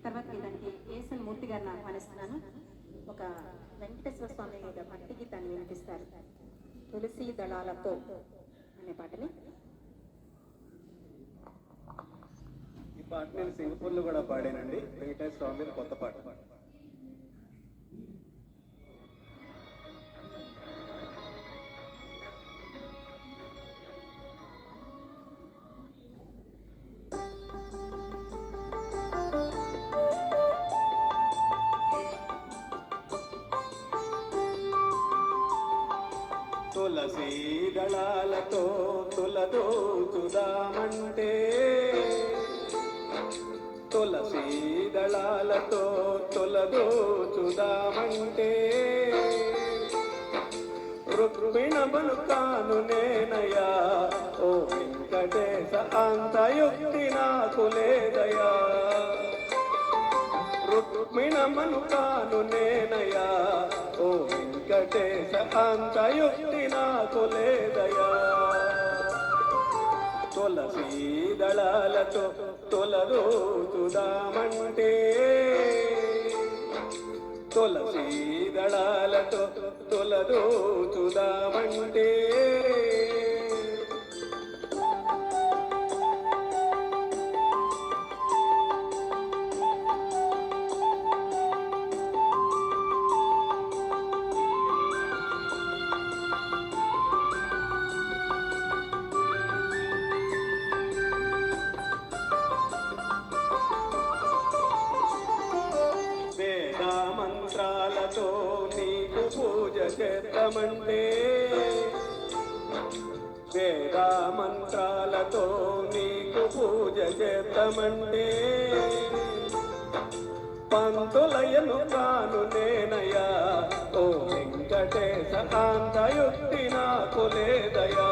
తర్వాత గీతానికి ఏసన్ మూర్తి గారిని ఆహ్వానిస్తున్నాను. ఒక వెంకటేశ్వర స్వామి భక్తి గీతాన్ని వినిపిస్తారు. తులసి దళాలతో అనే పాటని. ఈ పాట నేను సింగపూర్లో కూడా పాడానండి. వెంకటేశ్వర స్వామి కొత్త పాట. తులసీ దళాలతో తులదూచుదామంటే, తులసీ దళాలతో తులదూచుదామంటే, రుక్మిణమును కాను నేనయ్యా ఓ వెంకటేశ, అంతయుక్తి నాకు లేదయా. రుక్మిణమును కాను నేనయ్యా ఓ వెంకటేశ, అంతయుక్తి నాకు లేదయా. తులసీ దళాలతో తులదూచుదామంటే, తులసీ దళాలతో తులదూచుదామంటే, మంత్రాలతో నీకు పూజ చేద్దామంటే, వేద మంత్రాలతో నీకు పూజ చేద్దామంటే, పంతులయను కాను నేనయ్యా ఓ వెంకటేశ, అంతయుక్తి నాకు లేదయా.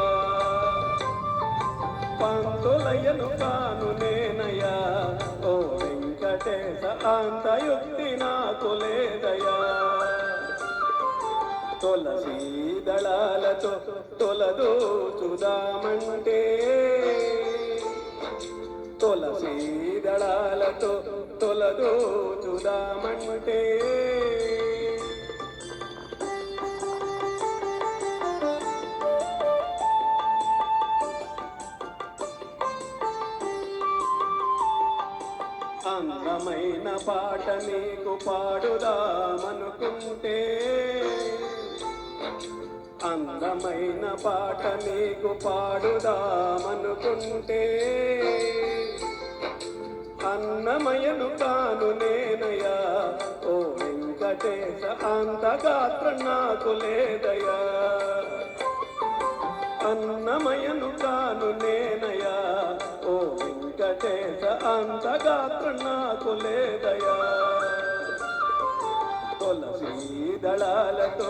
పంతులయను కాను నేనయ్యా ఓ వెంకటేశ, అంతయుక్తి నాకు లేదయా. తులసీ దళాలతో తులదూచుదామంటే, తులసీ దళాలతో తులదూచుదామంటే, అందమైన పాట నీకు పాడుదామనుకుంటే, అందమైన పాట నీకు పాడుదామనుకుంటే, అన్నమయను కాను నేనయ్యా ఓ వెంకటేశ, అంత గాత్రం నాకు లేదయా. అన్నమయను కాను నేనయ్యా ఓ వెంకటేశ, అంత గాత్రం నాకు లేదయా. తులసీ దళాలతో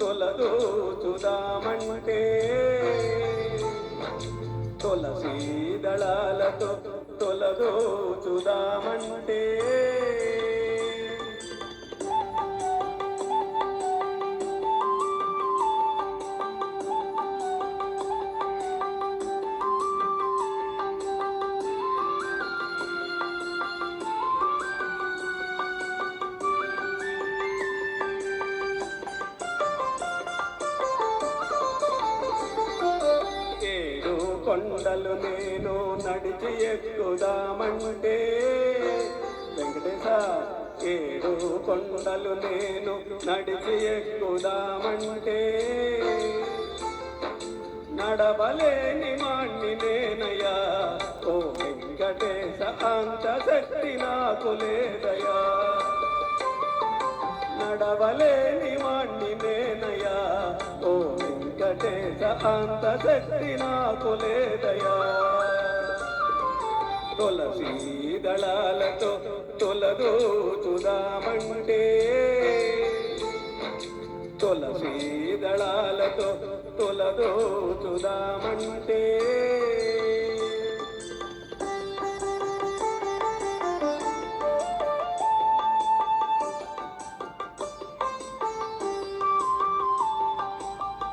తులదూచుదామంటే, తులసీ దళాలతో తులదూచుదామంటే, కొండలు నేను నడిచి ఎక్కుదామంటే, వెంకటేశ ఏడు కొండలు నేను నడిచి ఎక్కుదామంటే, నడవలేని మాణ్ణి నేనయ్యా ఓ వెంకటేశ, అంత శక్తి నాకు లేదయా. నడవలేని మాణ్ణి నేనయ్యా ఓ వెంకటేశ, అంత శక్తి నాకు లేదయా. తులసీ దళాలతో తులదూచుదామంటే, తులసీ దళాలతో తులదూచుదామంటే,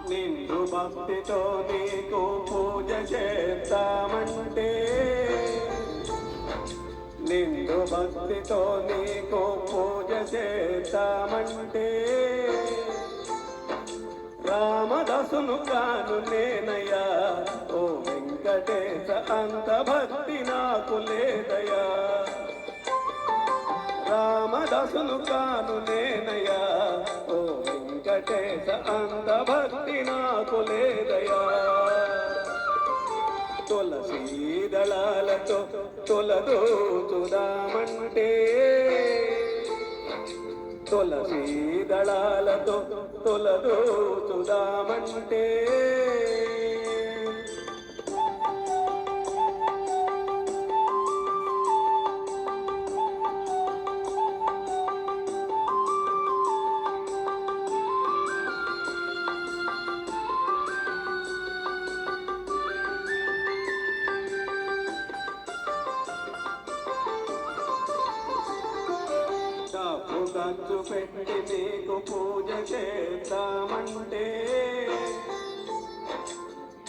నిండు భక్తితో నీకు పూజ చేద్దామంటే, నిండు భక్తితో నీకు పూజ చేద్దామంటే రామదాసును కాను నేనయ్యా ఓ వెంకటేశ అంత భక్తి నాకు లేదయ్యా రామదాసును కాను నేనయ్యా ఓ వెంకటేశ అంత భక్తి నాకు లేదయ్యా తులసీ దళాలతో తొలదూచుదామంటే తులసీ దళాలతో తొలదూచుదామంటే డబ్బు ఖర్చు పెట్టి నీకు పూజ చేద్దామంటే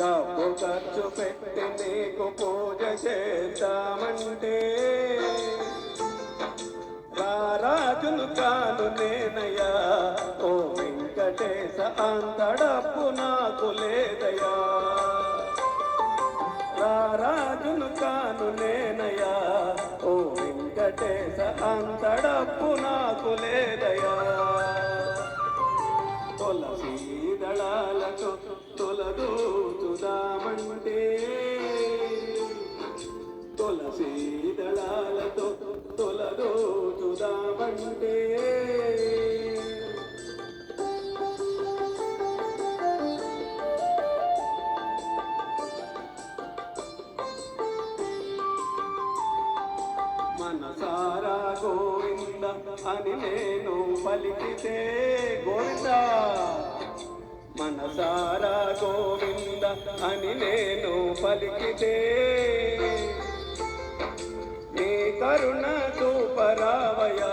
డబ్బు ఖర్చు పెట్టి నీకు పూజ చేద్దామంటే రారాజును కాను నేనయ్యా ఓ వెంకటేశ అంత డబ్బు నాకు లేదయ్యా రారాజును కాను నేనయ్యా ఓ వెంకటేశ అంత డబ్బు నాకు లేదయ్యా తులసీ దళాలతో తొలదూచుదామంటే తులసీ దళాలతో తొలదూచుదామంటే మనసారా గోవింద అని నేను పలికితే గోవింద మనసారా గోవింద అని నేను పలికితే నీ కరుణ చూపరావయా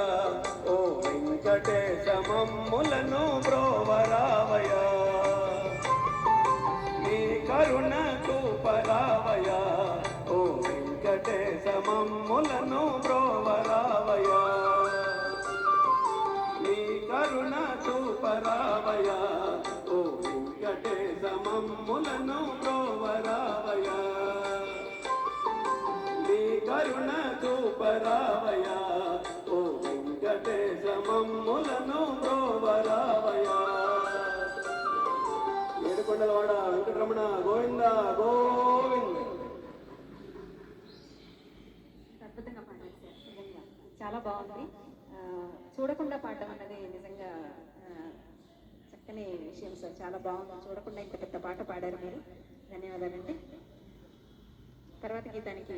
ఓ వెంకటేశ మమ్ములను బ్రోవరావయా నీ కరుణ చూపరావయా ఓ వెంకటేశ మమ్ములను బ్రోవరావయా నీ కరుణ చూపరావయా ఓ వెంకటేశ మమ్ములను బ్రోవరావయా నీ కరుణ చూపరావయా ఓ వెంకటేశ మమ్ములను బ్రోవరావయా ఏడుకొండలవాడ వెంకటరమణ గోవింద గోవింద. అద్భుతంగా పాడారు సార్, నిజంగా చాలా బాగుంది. చూడకుండా పాడడం అన్నది నిజంగా చక్కని విషయం సార్, చాలా బాగుంది. చూడకుండా ఇంత పెద్ద పాట పాడారు మీరు, ధన్యవాదాలండి. తర్వాత గీతానికి